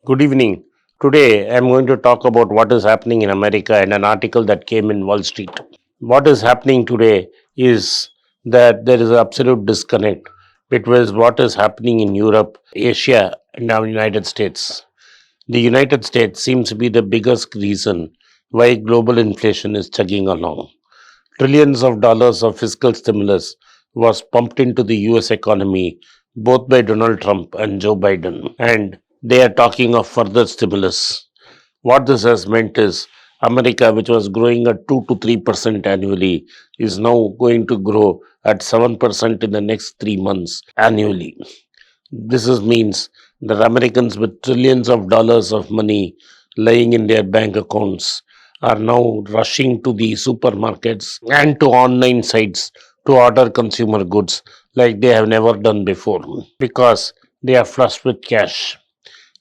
Good evening. Today I'm going to talk about what is happening in America and an article that came in Wall Street. What is happening today is that there is an absolute disconnect between what is happening in Europe, Asia, and now United States. The United States seems to be the biggest reason why global inflation is chugging along. Trillions of dollars of fiscal stimulus was pumped into the US economy both by Donald Trump and Joe Biden, and they are talking of further stimulus. What this has meant is America, which was growing at 2 to 3% annually, is now going to grow at 7% in the next 3 months annually. Means that Americans with trillions of dollars of money lying in their bank accounts are now rushing to the supermarkets and to online sites to order consumer goods like they have never done before because they are flushed with cash.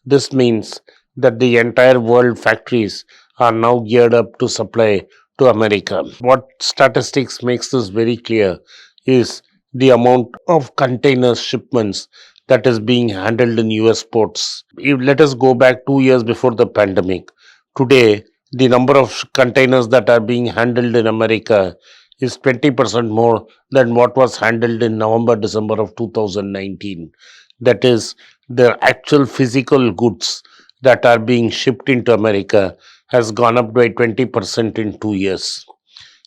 This means that the entire world factories are now geared up to supply to America. What statistics makes this very clear is the amount of containers shipments that is being handled in US ports. Let us go back 2 years before the pandemic. Today, the number of containers that are being handled in America is 20% more than what was handled in November December of 2019. That is, the actual physical goods that are being shipped into America has gone up by 20% in 2 years.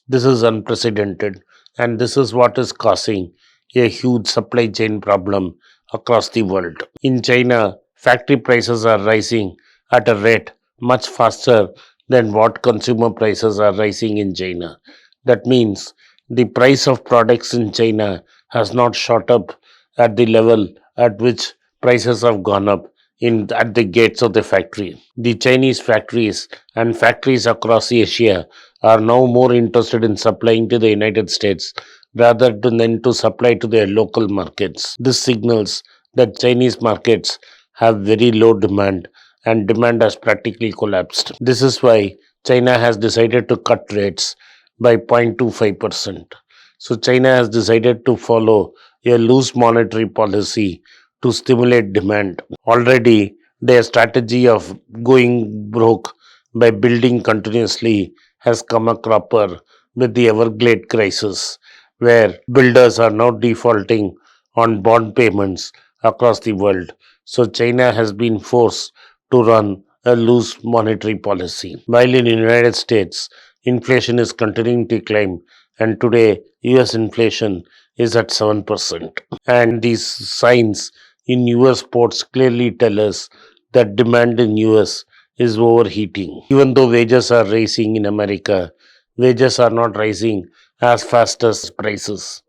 This is unprecedented, and this is what is causing a huge supply chain problem across the world. In China, factory prices are rising at a rate much faster than what consumer prices are rising in China. That means the price of products in China has not shot up at the level at which prices have gone up in at the gates of the factory. The Chinese factories and factories across Asia are now more interested in supplying to the United States rather than to supply to their local markets. This signals that Chinese markets have very low demand and demand has practically collapsed. This is why China has decided to cut rates by 0.25%. So China has decided to follow a loose monetary policy to stimulate demand. Already, their strategy of going broke by building continuously has come a cropper with the Everglade crisis, where builders are now defaulting on bond payments across the world. So, China has been forced to run a loose monetary policy. While in the United States, inflation is continuing to climb, and today, US inflation is at 7%. And these signs in US ports clearly tell us that demand in US is overheating. Even though wages are rising in America, wages are not rising as fast as prices.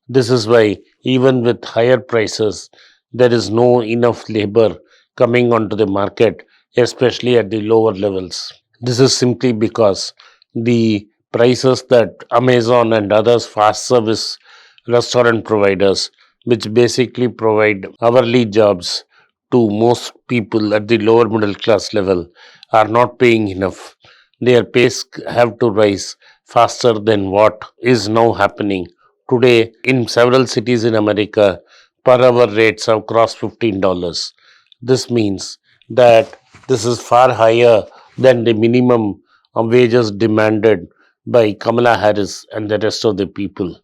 This is why even with higher prices, there is no enough labor coming onto the market, especially at the lower levels. This is simply because the prices that Amazon and others fast service restaurant providers, which basically provide hourly jobs to most people at the lower middle class level, are not paying enough. Their pays have to rise faster than what is now happening. Today, in several cities in America, per hour rates have crossed $15. This means that this is far higher than the minimum wages demanded by Kamala Harris and the rest of the people.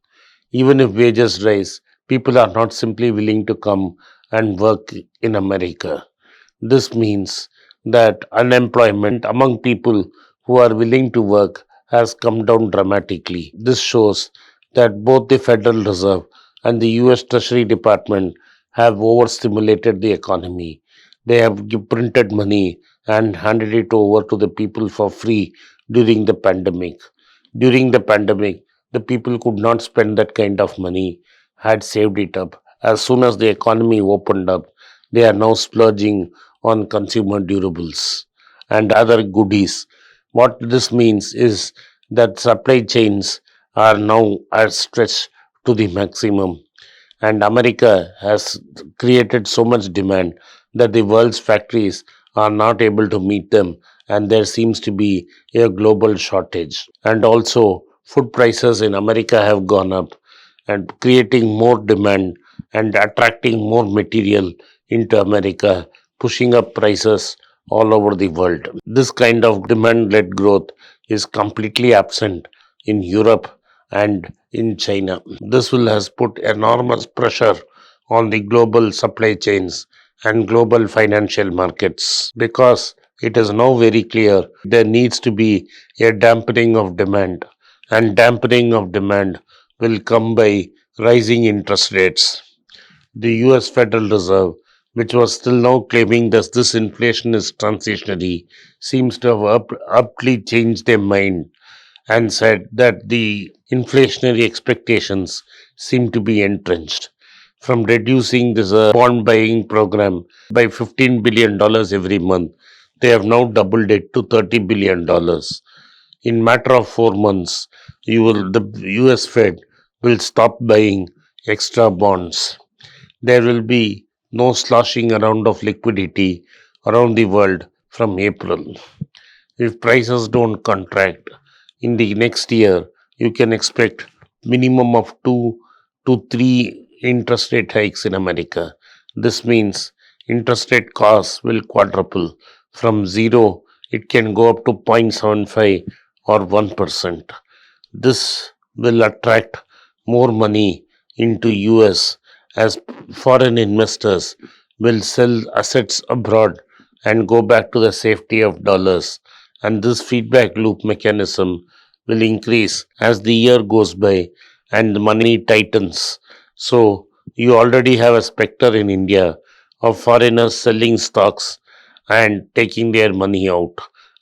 Even if wages rise, people are not simply willing to come and work in America. This means that unemployment among people who are willing to work has come down dramatically. This shows that both the Federal Reserve and the US Treasury Department have overstimulated the economy. They have printed money and handed it over to the people for free during the pandemic. During the pandemic, the people could not spend that kind of money, had saved it up. As soon as the economy opened up, they are now splurging on consumer durables and other goodies. What this means is that supply chains are now are stretched to the maximum, and America has created so much demand that the world's factories are not able to meet them, and there seems to be a global shortage. And also, food prices in America have gone up and creating more demand and attracting more material into America, pushing up prices all over the world. This kind of demand-led growth is completely absent in Europe and in China. This will has put enormous pressure on the global supply chains and global financial markets, because it is now very clear there needs to be a dampening of demand, and dampening of demand will come by rising interest rates. The US Federal Reserve, which was still now claiming that this inflation is transitionary, seems to have abruptly changed their mind and said that the inflationary expectations seem to be entrenched. From reducing this bond buying program by $15 billion every month, they have now doubled it to $30 billion. In matter of 4 months, the US Fed will stop buying extra bonds. There will be no sloshing around of liquidity around the world from April. If prices don't contract in the next year, you can expect minimum of 2 to 3 interest rate hikes in America. This means interest rate costs will quadruple. From zero, it can go up to 0.75 or 1%. This will attract more money into US, as foreign investors will sell assets abroad and go back to the safety of dollars, and this feedback loop mechanism will increase as the year goes by and the money tightens. So you already have a specter in India of foreigners selling stocks and taking their money out,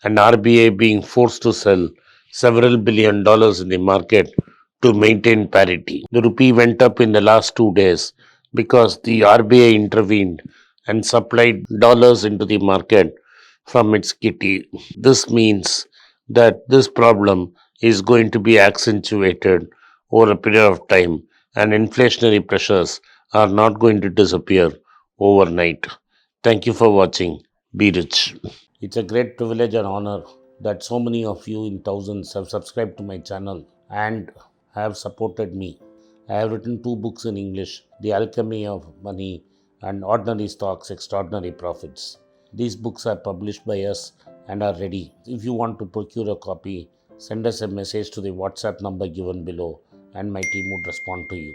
and RBI being forced to sell several billion dollars in the market to maintain parity. The rupee went up in the last 2 days because the RBI intervened and supplied dollars into the market from its kitty. This means that this problem is going to be accentuated over a period of time, and inflationary pressures are not going to disappear overnight. Thank you for watching. Be rich. It's a great privilege and honor that so many of you in thousands have subscribed to my channel and have supported me. I have written 2 books in English, The Alchemy of Money and Ordinary Stocks, Extraordinary Profits. These books are published by us and are ready. If you want to procure a copy, send us a message to the WhatsApp number given below and my team would respond to you.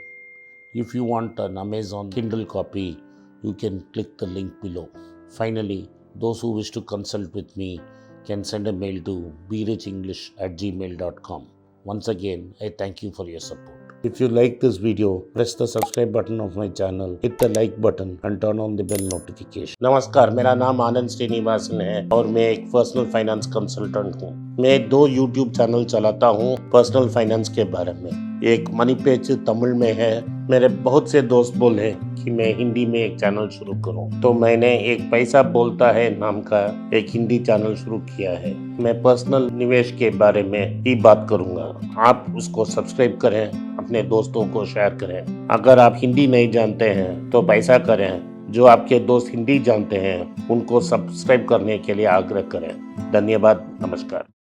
If you want an Amazon Kindle copy, you can click the link below. Finally, those who wish to consult with me can send a mail to berichenglish@gmail.com. Once again, I thank you for your support. If you like this video, press the subscribe button of my channel, hit the like button and turn on the bell notification. नमस्कार, मेरा नाम आनंद श्रीनिवासन है और मैं एक personal finance consultant हूँ। मैं 2 YouTube channel चलाता हूँ पर्सनल फाइनेंस के बारे में। एक मनी पेज तमिल में है। मेरे बहुत से दोस्त बोले कि मैं हिंदी में एक चैनल शुरू करूं, तो मैंने एक पैसा बोलता है नाम का एक हिंदी चैनल शुरू किया है। मैं पर्सनल निवेश के बारे में ही बात करूंगा। आप उसको सब्सक्राइब करें, अपने दोस्तों को शेयर करें। अगर आप हिंदी नहीं जानते हैं तो पैसा करें, जो आपके दोस्त हिंदी जानते हैं उनको सब्सक्राइब करने के लिए आग्रह करें। धन्यवाद, नमस्कार।